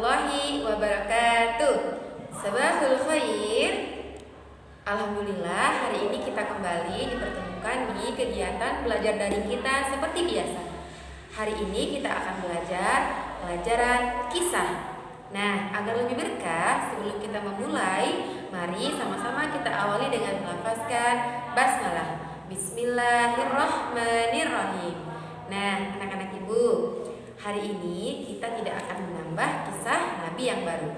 warahmatullahi wabarakatuh. Sabahul khair. Alhamdulillah, hari ini kita kembali dipertemukan di kegiatan belajar daring kita seperti biasa. Hari ini kita akan belajar pelajaran kisah. Nah, agar lebih berkah, sebelum kita memulai, mari sama-sama kita awali dengan melafazkan basmalah. Bismillahirrahmanirrahim. Nah, anak-anak ibu, hari ini kita tidak akan menambah kisah Nabi yang baru,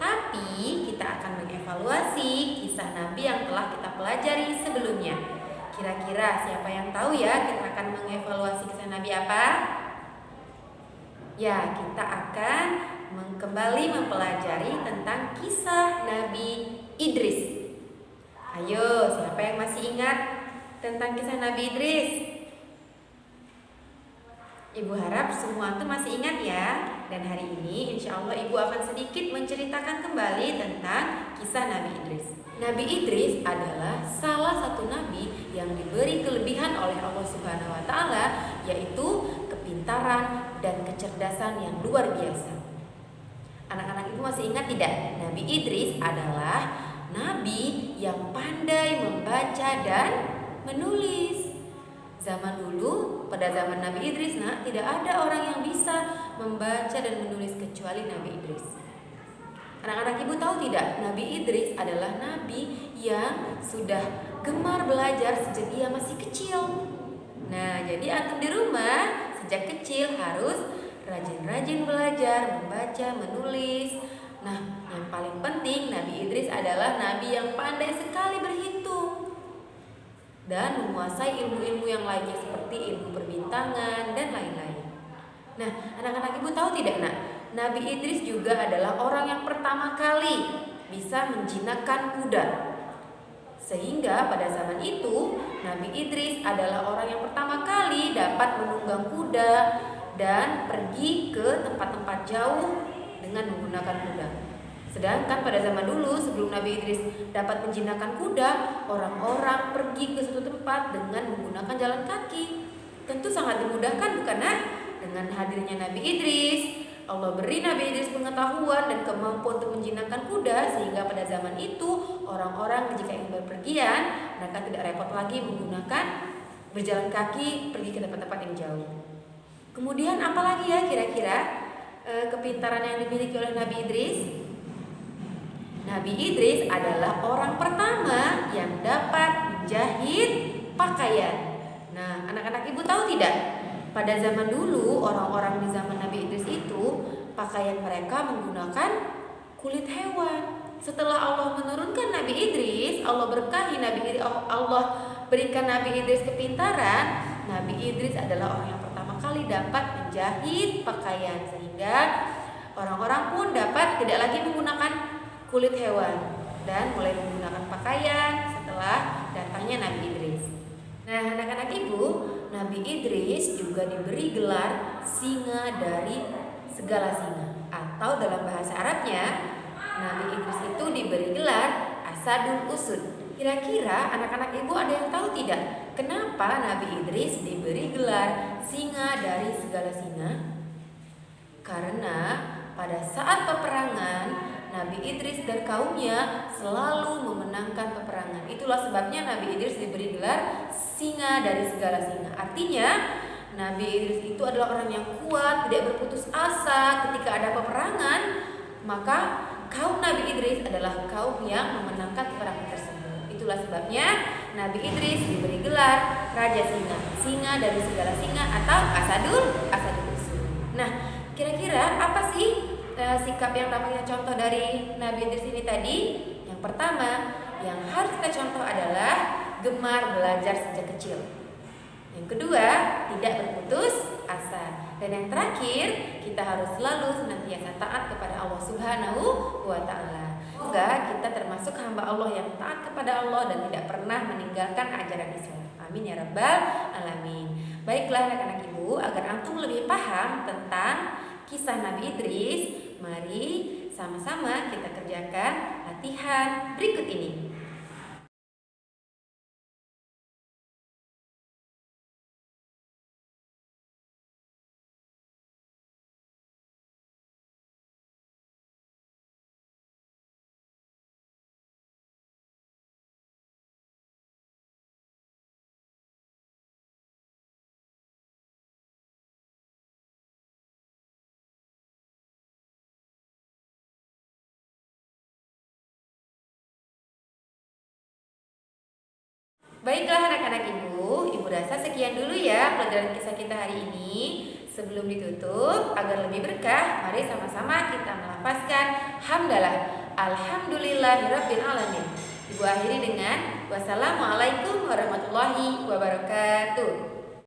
tapi kita akan mengevaluasi kisah Nabi yang telah kita pelajari sebelumnya. Kira-kira siapa yang tahu ya kita akan mengevaluasi kisah Nabi apa? Ya, kita akan kembali mempelajari tentang kisah Nabi Idris. Ayo, siapa yang masih ingat tentang kisah Nabi Idris? Ibu harap semua itu masih ingat ya. Dan hari ini insya Allah ibu akan sedikit menceritakan kembali tentang kisah Nabi Idris. Nabi Idris adalah salah satu nabi yang diberi kelebihan oleh Allah Subhanahu wa Ta'ala, yaitu kepintaran dan kecerdasan yang luar biasa. Anak-anak ibu masih ingat tidak? Nabi Idris adalah nabi yang pandai membaca dan menulis. Zaman dulu, pada zaman Nabi Idris, tidak ada orang yang bisa membaca dan menulis kecuali Nabi Idris. Anak-anak ibu tahu tidak? Nabi Idris adalah nabi yang sudah gemar belajar sejak dia masih kecil. Nah, jadi antum di rumah sejak kecil harus rajin-rajin belajar, membaca, menulis. Nah, yang paling penting Nabi Idris adalah nabi yang pandai sekali berhitung dan menguasai ilmu-ilmu yang lainnya seperti ilmu perbintangan dan lain-lain. Nah, anak-anak ibu tahu tidak Nabi Idris juga adalah orang yang pertama kali bisa menjinakkan kuda. Sehingga pada zaman itu Nabi Idris adalah orang yang pertama kali dapat menunggang kuda dan pergi ke tempat-tempat jauh dengan menggunakan kuda. Sedangkan pada zaman dulu sebelum Nabi Idris dapat menjinakkan kuda, orang-orang pergi ke suatu tempat dengan menggunakan jalan kaki. Tentu sangat dimudahkan bukan? Dengan hadirnya Nabi Idris, Allah beri Nabi Idris pengetahuan dan kemampuan untuk menjinakkan kuda, sehingga pada zaman itu orang-orang jika ingin berpergian, mereka tidak repot lagi menggunakan berjalan kaki pergi ke tempat-tempat yang jauh. Kemudian apalagi ya kira-kira kepintaran yang dimiliki oleh Nabi Idris? Nabi Idris adalah orang pertama yang dapat menjahit pakaian. Nah, anak-anak ibu tahu tidak? Pada zaman dulu, orang-orang di zaman Nabi Idris itu pakaian mereka menggunakan kulit hewan. Setelah Allah menurunkan Nabi Idris, Allah berkahi Nabi Idris, Allah berikan Nabi Idris kepintaran. Nabi Idris adalah orang yang pertama kali dapat menjahit pakaian, sehingga orang-orang pun dapat tidak lagi menggunakan kulit hewan dan mulai menggunakan pakaian setelah datangnya Nabi Idris. Nah, anak-anak ibu, Nabi Idris juga diberi gelar singa dari segala singa, atau dalam bahasa Arabnya Nabi Idris itu diberi gelar Asadul Usud. Kira-kira anak-anak ibu ada yang tahu tidak kenapa Nabi Idris diberi gelar singa dari segala singa? Karena pada saat peperangan Nabi Idris dan kaumnya selalu memenangkan peperangan. Itulah sebabnya Nabi Idris diberi gelar singa dari segala singa. Artinya Nabi Idris itu adalah orang yang kuat, tidak berputus asa ketika ada peperangan. Maka kaum Nabi Idris adalah kaum yang memenangkan peperangan tersebut. Itulah sebabnya Nabi Idris diberi gelar Raja Singa, singa dari segala singa, atau Asadul Usud. Nah, kira-kira apa sih sikap yang namanya contoh dari Nabi Idris ini tadi? Yang pertama yang harus kita contoh adalah gemar belajar sejak kecil. Yang kedua, tidak berputus asa. Dan yang terakhir, kita harus selalu senantiasa taat kepada Allah Subhanahu wa Ta'ala. Semoga kita termasuk hamba Allah yang taat kepada Allah dan tidak pernah meninggalkan ajaran Islam. Amin ya rabbal alamin. Baiklah anak-anak ibu, agar antum lebih paham tentang kisah Nabi Idris, mari sama-sama kita kerjakan latihan berikut ini. Baiklah anak-anak ibu rasa sekian dulu ya pelajaran kisah kita hari ini. Sebelum ditutup, agar lebih berkah, mari sama-sama kita melafazkan hamdalah. Alhamdulillahirabbil alamin. Ibu akhiri dengan wassalamualaikum warahmatullahi wabarakatuh.